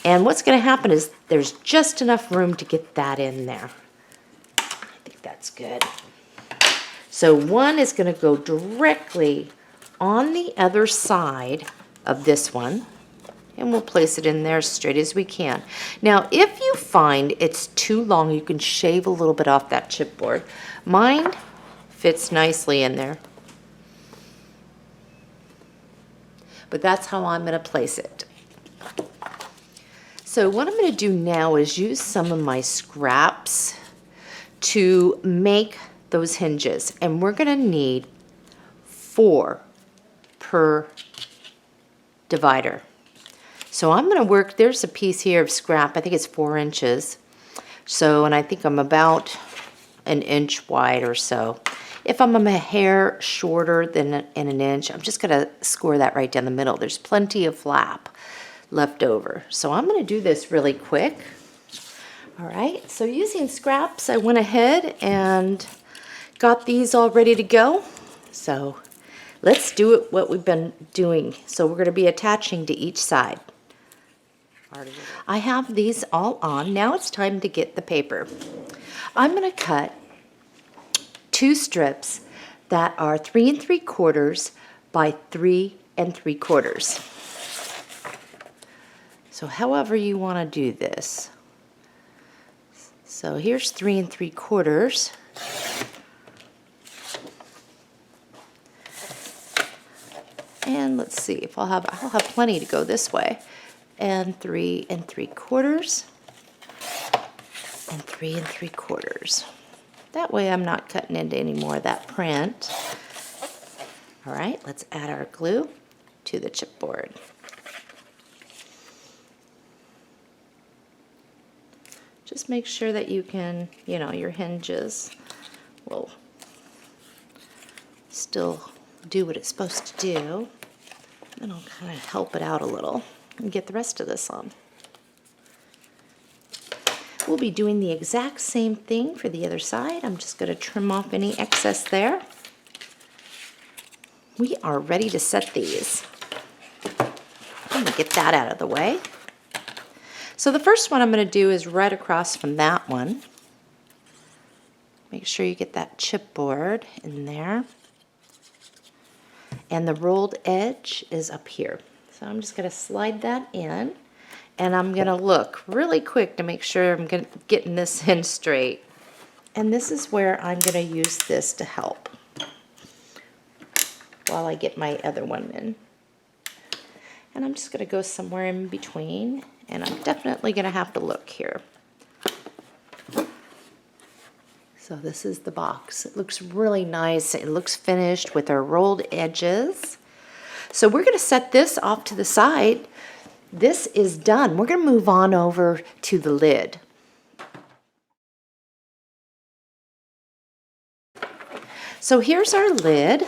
And what's going to happen is there's just enough room to get that in there. I think that's good. So one is going to go directly on the other side of this one. And we'll place it in there as straight as we can. Now, if you find it's too long, you can shave a little bit off that chipboard. Mine fits nicely in there. But that's how I'm going to place it. So what I'm going to do now is use some of my scraps to make those hinges. And we're going to need 4 per divider. So I'm going to work, there's a piece here of scrap, I think it's 4 inches. So, and I think I'm about an inch wide or so. If I'm a hair shorter than an inch, I'm just going to score that right down the middle. There's plenty of flap left over. So I'm going to do this really quick. All right, so using scraps, I went ahead and got these all ready to go. So let's do it what we've been doing. So we're going to be attaching to each side. I have these all on. Now it's time to get the paper. I'm going to cut 2 strips that are 3 3/4 by 3 3/4. So however you want to do this. So here's 3 3/4. And let's see if I'll have plenty to go this way. And 3 3/4. And 3 3/4. That way I'm not cutting into any more of that print. All right, let's add our glue to the chipboard. Just make sure that you can, your hinges will still do what it's supposed to do. And I'll kind of help it out a little and get the rest of this on. We'll be doing the exact same thing for the other side. I'm just going to trim off any excess there. We are ready to set these. I'm going to get that out of the way. So the first one I'm going to do is right across from that one. Make sure you get that chipboard in there. And the rolled edge is up here. So I'm just going to slide that in. And I'm going to look really quick to make sure I'm getting this in straight. And this is where I'm going to use this to help while I get my other one in. And I'm just going to go somewhere in between. And I'm definitely going to have to look here. So this is the box. It looks really nice. It looks finished with our rolled edges. So we're going to set this off to the side. This is done. We're going to move on over to the lid. So here's our lid.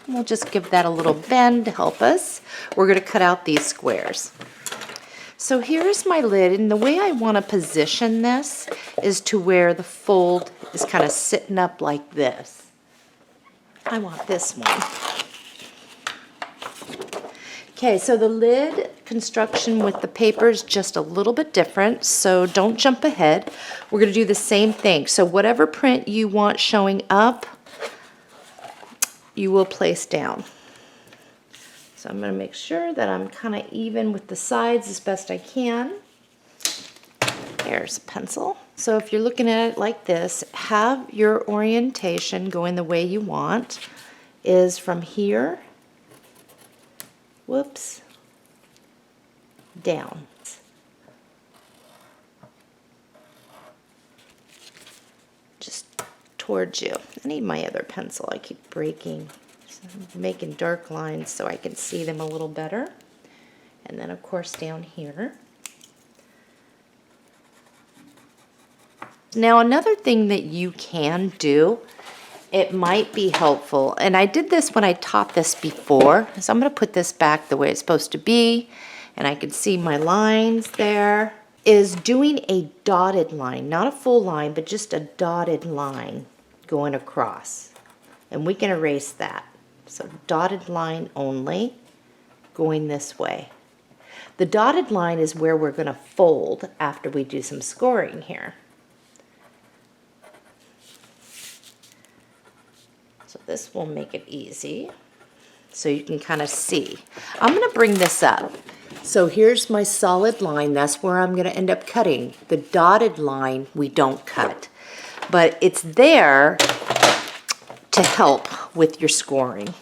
We'll just give that a little bend to help us. We're going to cut out these squares. So here's my lid, and the way I want to position this is to where the fold is kind of sitting up like this. I want this one. Okay, so the lid construction with the paper is just a little bit different, so don't jump ahead. We're going to do the same thing. So whatever print you want showing up, you will place down. So I'm going to make sure that I'm kind of even with the sides as best I can. There's a pencil. So if you're looking at it like this, have your orientation going the way you want, is from here, whoops, down. Just towards you. I need my other pencil. I keep breaking. So I'm making dark lines so I can see them a little better. And then of course down here. Now another thing that you can do, it might be helpful, and I did this when I taught this before, so I'm going to put this back the way it's supposed to be, and I can see my lines there, is doing a dotted line, not a full line, but just a dotted line going across. And we can erase that. So dotted line only, going this way. The dotted line is where we're going to fold after we do some scoring here. So this will make it easy so you can kind of see. I'm going to bring this up. So here's my solid line. That's where I'm going to end up cutting. The dotted line we don't cut, but it's there to help with your scoring.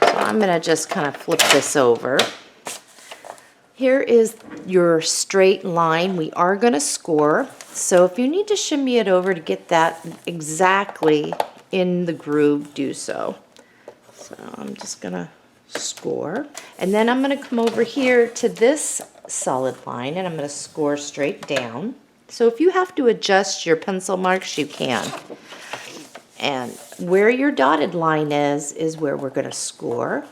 So I'm going to just kind of flip this over. Here is your straight line. We are going to score. So if you need to shimmy it over to get that exactly in the groove, do so. So I'm just gonna score, and then I'm gonna come over here to this solid line and I'm gonna score straight down. So if you have to adjust your pencil marks, you can. And where your dotted line is where we're gonna score.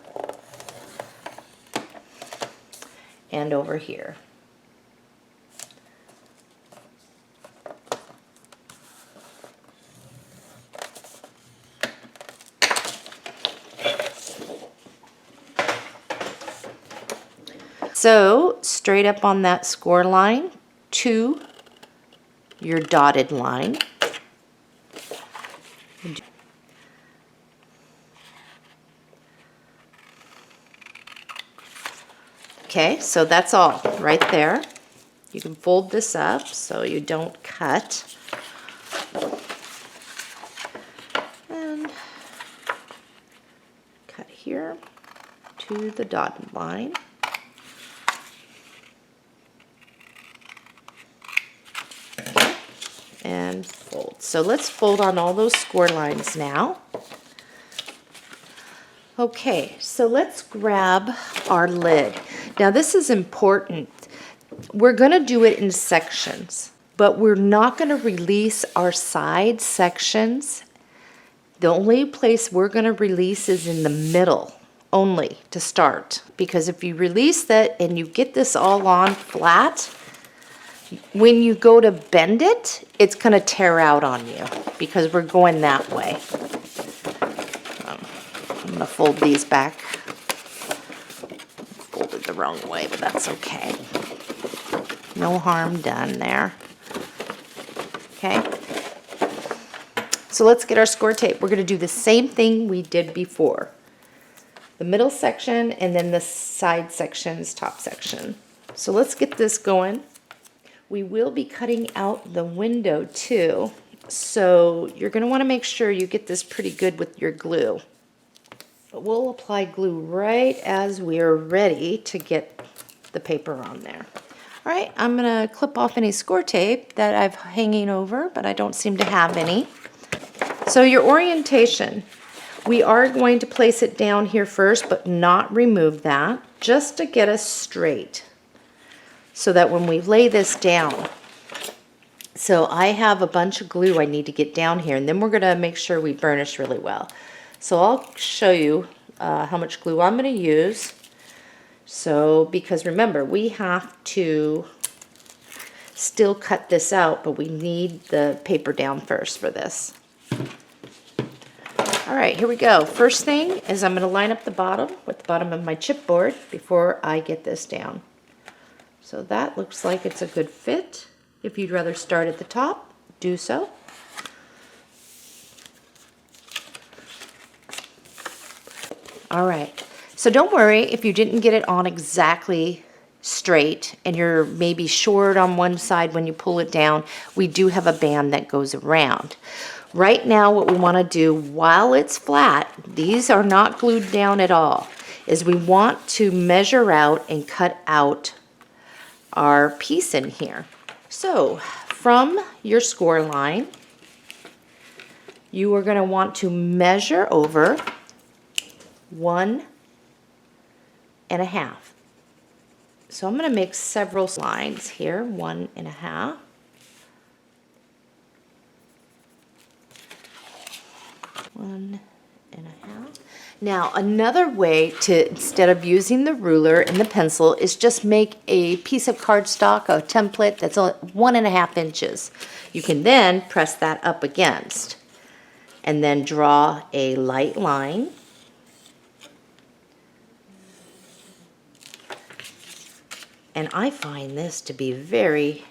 And over here. So straight up on that score line to your dotted line. Okay, so that's all right there. You can fold this up so you don't cut. And cut here. to the dotted line. And fold. So let's fold on all those score lines now. Okay, so let's grab our lid. Now this is important. We're going to do it in sections, but we're not going to release our side sections. The only place we're going to release is in the middle only to start, because if you release that and you get this all on flat, when you go to bend it, it's going to tear out on you because we're going that way. I'm going to fold these back. Folded the wrong way, but that's okay. No harm done there. Okay. So let's get our score tape. We're going to do the same thing we did before. The middle section and then the side sections, top section. So let's get this going. We will be cutting out the window too, so you're going to want to make sure you get this pretty good with your glue. But we'll apply glue right as we're ready to get the paper on there. All right, I'm going to clip off any score tape that I've hanging over, but I don't seem to have any. So your orientation, we are going to place it down here first, but not remove that, just to get us straight. So that when we lay this down, so I have a bunch of glue I need to get down here, and then we're going to make sure we burnish really well. So I'll show you how much glue I'm going to use. So, because remember, we have to still cut this out, but we need the paper down first for this. All right, here we go. First thing is I'm going to line up the bottom with the bottom of my chipboard before I get this down. So that looks like it's a good fit. If you'd rather start at the top, do so. All right, so don't worry if you didn't get it on exactly straight and you're maybe short on one side when you pull it down. We do have a band that goes around. Right now what we want to do while it's flat, these are not glued down at all, is we want to measure out and cut out our piece in here. So from your score line, you are going to want to measure over 1.5. So I'm going to make several lines here. 1.5. 1.5. Now another way to, instead of using the ruler and the pencil, is just make a piece of cardstock, a template that's 1.5 inches. You can then press that up against and then draw a light line. And I find this to be very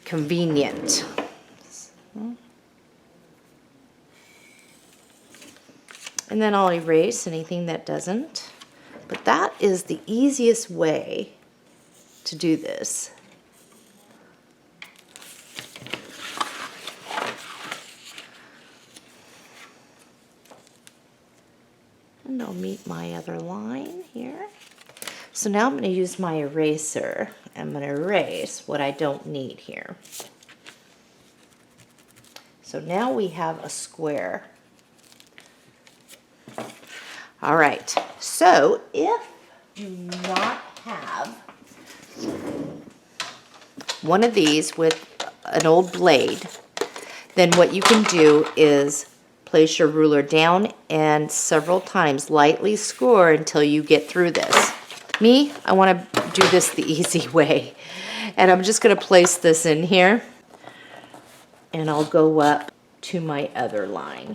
convenient. And then I'll erase anything that doesn't. But that is the easiest way to do this. And I'll meet my other line here. So now I'm going to use my eraser. I'm going to erase what I don't need here. So now we have a square. All right, so if you do not have one of these with an old blade, then what you can do is place your ruler down and several times lightly score until you get through this. Me, I want to do this the easy way. And I'm just going to place this in here, and I'll go up to my other line.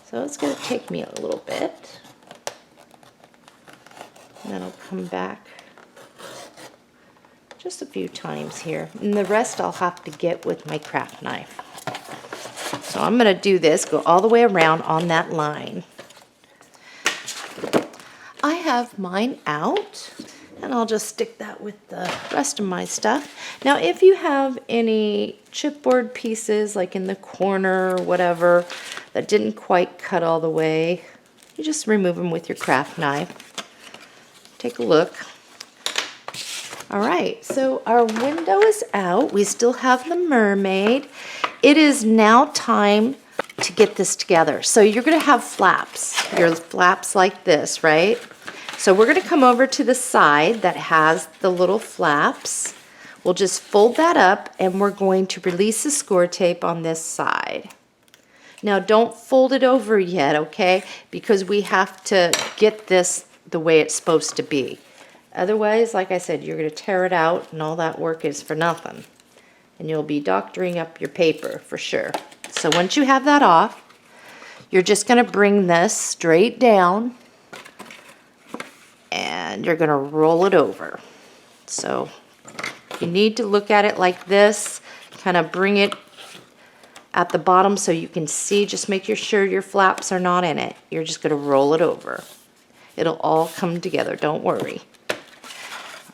So it's going to take me a little bit. And then I'll come back just a few times here. And the rest I'll have to get with my craft knife. So I'm going to do this, go all the way around on that line. I have mine out, and I'll just stick that with the rest of my stuff. Now, if you have any chipboard pieces, like in the corner or whatever, that didn't quite cut all the way, You just remove them with your craft knife. Take a look. All right, so our window is out. We still have the mermaid. It is now time to get this together. So you're gonna have flaps, your flaps like this, right? So we're gonna come over to the side that has the little flaps. We'll just fold that up and we're going to release the score tape on this side. Now don't fold it over yet, okay? Because we have to get this the way it's supposed to be. Otherwise, like I said, you're gonna tear it out and all that work is for nothing. And you'll be doctoring up your paper for sure. So once you have that off, you're just gonna bring this straight down and you're gonna roll it over. So you need to look at it like this, kind of bring it at the bottom so you can see, just make sure your flaps are not in it. You're just gonna roll it over. It'll all come together, don't worry.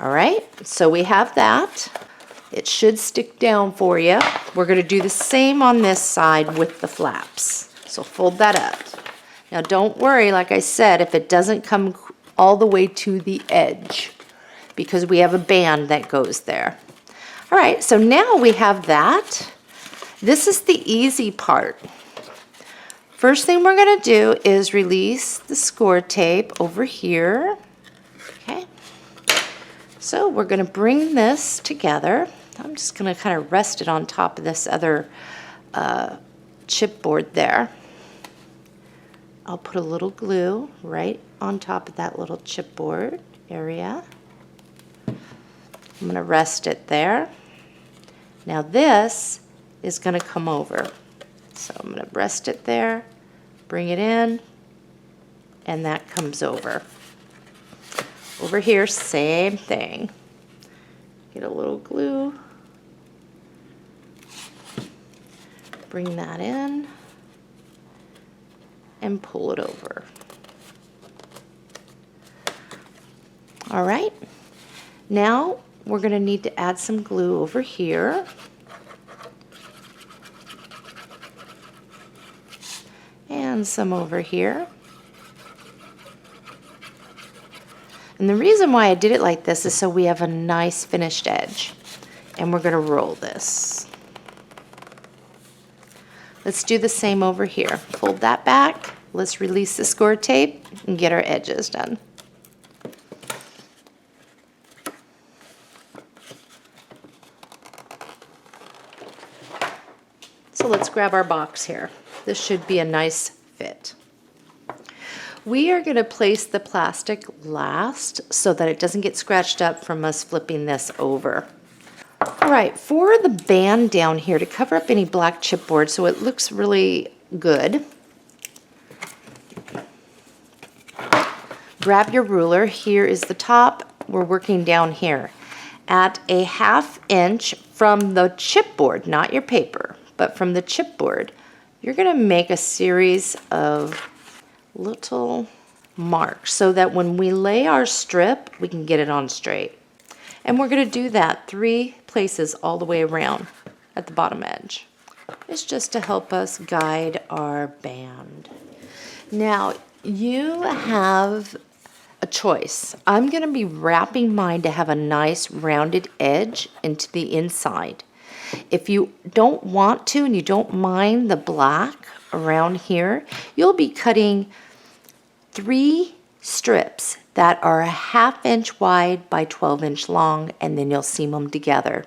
All right, so we have that. It should stick down for you. We're gonna do the same on this side with the flaps. So fold that up. Now don't worry, like I said, if it doesn't come all the way to the edge, because we have a band that goes there. All right, so now we have that. This is the easy part. First thing we're gonna do is release the score tape over here. Okay, so we're gonna bring this together. I'm just gonna kind of rest it on top of this other chipboard there. I'll put a little glue right on top of that little chipboard area. I'm gonna rest it there. Now this is gonna come over. So I'm gonna rest it there, bring it in, and that comes over. Over here, same thing. Get a little glue, bring that in, and pull it over. All right, now we're gonna need to add some glue over here. And some over here. And the reason why I did it like this is so we have a nice finished edge. And we're gonna roll this. Let's do the same over here. Fold that back. Let's release the score tape and get our edges done. So let's grab our box here. This should be a nice fit. We are going to place the plastic last so that it doesn't get scratched up from us flipping this over. All right, for the band down here, to cover up any black chipboard so it looks really good, grab your ruler. Here is the top. We're working down here. At a 1/2 inch from the chipboard, not your paper, but from the chipboard, you're gonna make a series of little marks so that when we lay our strip, we can get it on straight. And we're gonna do that 3 places all the way around at the bottom edge. It's just to help us guide our band. Now, you have a choice. I'm gonna be wrapping mine to have a nice rounded edge into the inside. If you don't want to and you don't mind the black around here, you'll be cutting 3 strips that are a 1/2 inch wide by 12 inch long, and then you'll seam them together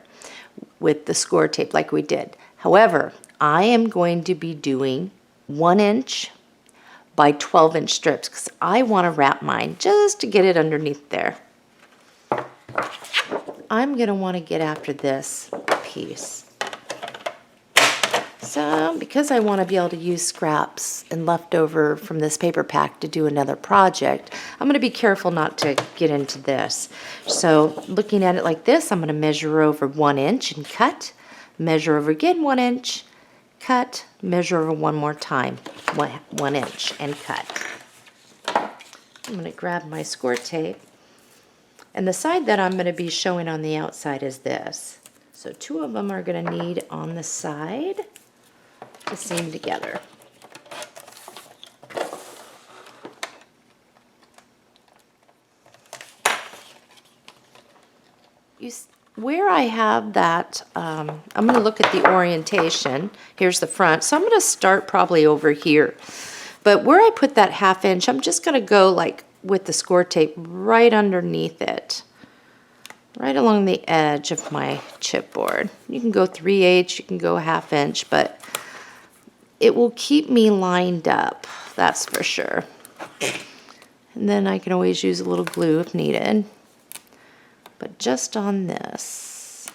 with the score tape like we did. However, I am going to be doing 1 inch by 12 inch strips because I want to wrap mine just to get it underneath there. I'm going to want to get after this piece. So because I want to be able to use scraps and leftover from this paper pack to do another project, I'm going to be careful not to get into this. So looking at it like this, I'm going to measure over 1 inch and cut, measure over again 1 inch, cut, measure over one more time, 1 inch, and cut. I'm going to grab my score tape, and the side that I'm going to be showing on the outside is this. So 2 of them are going to need on the side to seam together. where I have that, I'm going to look at the orientation. Here's the front. So I'm going to start probably over here. But where I put that 1/2 inch, I'm just going to go like with the score tape right underneath it. Right along the edge of my chipboard. You can go 3/8, you can go 1/2 inch, but it will keep me lined up, that's for sure. And then I can always use a little glue if needed. But just on this.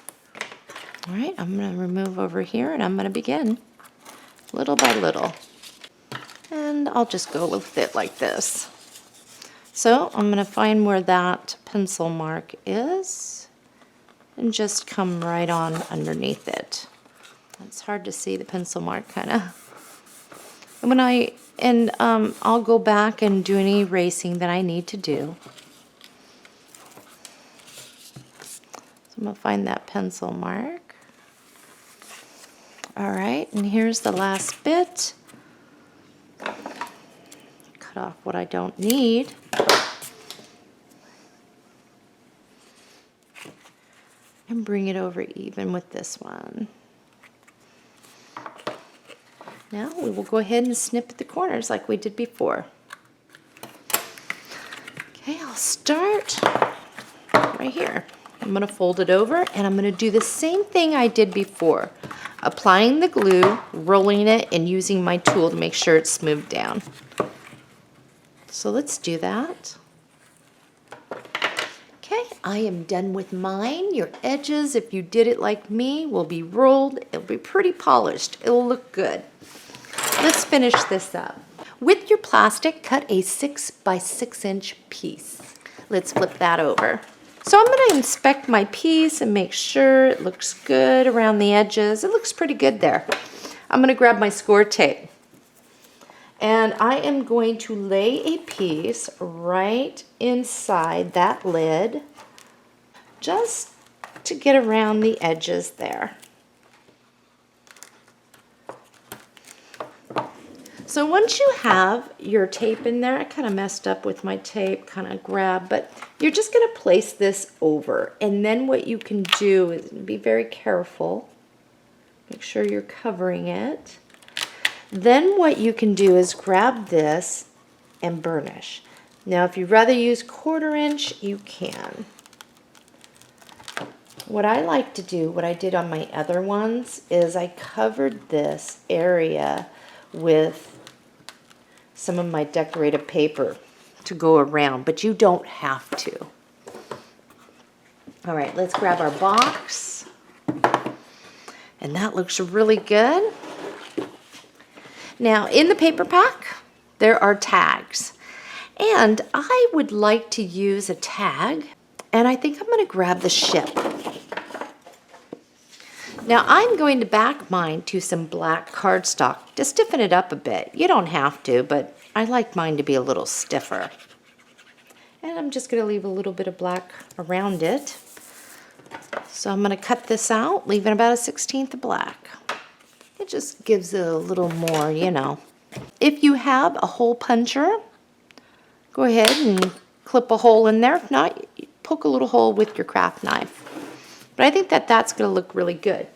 All right, I'm going to remove over here and I'm going to begin little by little. And I'll just go with it like this. So I'm going to find where that pencil mark is and just come right on underneath it. It's hard to see the pencil mark kind of. And I'll go back and do any erasing that I need to do. So I'm going to find that pencil mark. All right, and here's the last bit. Cut off what I don't need. And bring it over even with this one. Now we will go ahead and snip at the corners like we did before. Okay, I'll start right here. I'm going to fold it over and I'm going to do the same thing I did before. Applying the glue, rolling it, and using my tool to make sure it's smoothed down. So let's do that. Okay, I am done with mine. Your edges, if you did it like me, will be rolled. It'll be pretty polished. It'll look good. Let's finish this up. With your plastic, cut a 6 by 6 inch piece. Let's flip that over. So I'm going to inspect my piece and make sure it looks good around the edges. It looks pretty good there. I'm going to grab my score tape. And I am going to lay a piece right inside that lid just to get around the edges there. So once you have your tape in there, I kind of messed up with my tape, kind of grabbed, but you're just going to place this over. And then what you can do is be very careful. Make sure you're covering it. Then what you can do is grab this and burnish. Now if you'd rather use 1/4 inch, you can. What I like to do, what I did on my other ones, is I covered this area with some of my decorative paper to go around, but you don't have to. All right, let's grab our box. And that looks really good. Now, in the paper pack, there are tags. And I would like to use a tag, and I think I'm going to grab the ship. Now, I'm going to back mine to some black cardstock to stiffen it up a bit. You don't have to, but I like mine to be a little stiffer. And I'm just going to leave a little bit of black around it. So I'm going to cut this out, leaving about a 1/16 of black. It just gives it a little more, you know. If you have a hole puncher, go ahead and clip a hole in there. If not, poke a little hole with your craft knife. But I think that that's going to look really good.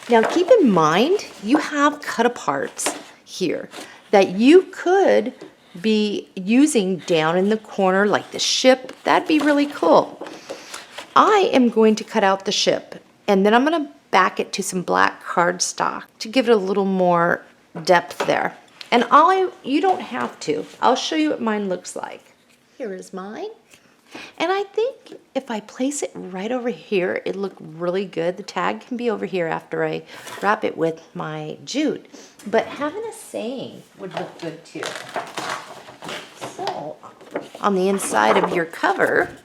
Now keep in mind, you have cut-aparts here that you could be using down in the corner like the ship. That'd be really cool. I am going to cut out the ship, and then I'm going to back it to some black cardstock to give it a little more depth there. And you don't have to. I'll show you what mine looks like. Here is mine. And I think if I place it right over here, it'd look really good. The tag can be over here after I wrap it with my jute. But having a saying would look good too. So, on the inside of your cover,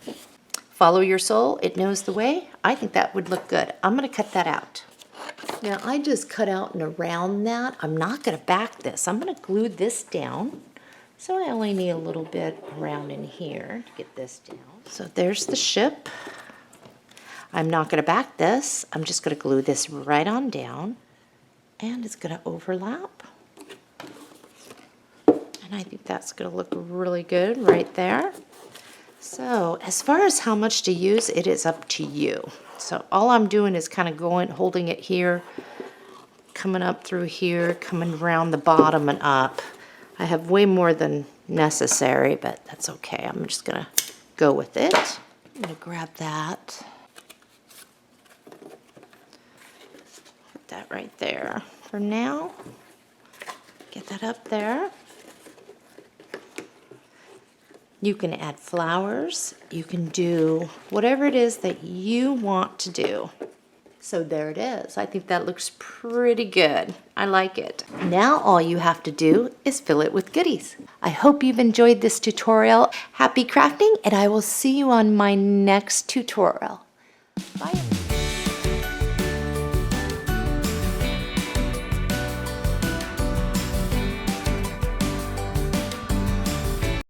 follow your soul, it knows the way. I think that would look good. I'm going to cut that out. Now, I just cut out and around that. I'm not going to back this. I'm going to glue this down. So I only need a little bit around in here to get this down. So there's the ship. I'm not going to back this. I'm just going to glue this right on down. And it's going to overlap. And I think that's going to look really good right there. So as far as how much to use, it is up to you. So all I'm doing is kind of holding it here, coming up through here, coming around the bottom and up. I have way more than necessary, but that's okay. I'm just gonna go with it. I'm gonna grab that. Put that right there. For now, get that up there. You can add flowers. You can do whatever it is that you want to do. So there it is. I think that looks pretty good. I like it. Now all you have to do is fill it with goodies. I hope you've enjoyed this tutorial. Happy crafting, and I will see you on my next tutorial. Bye.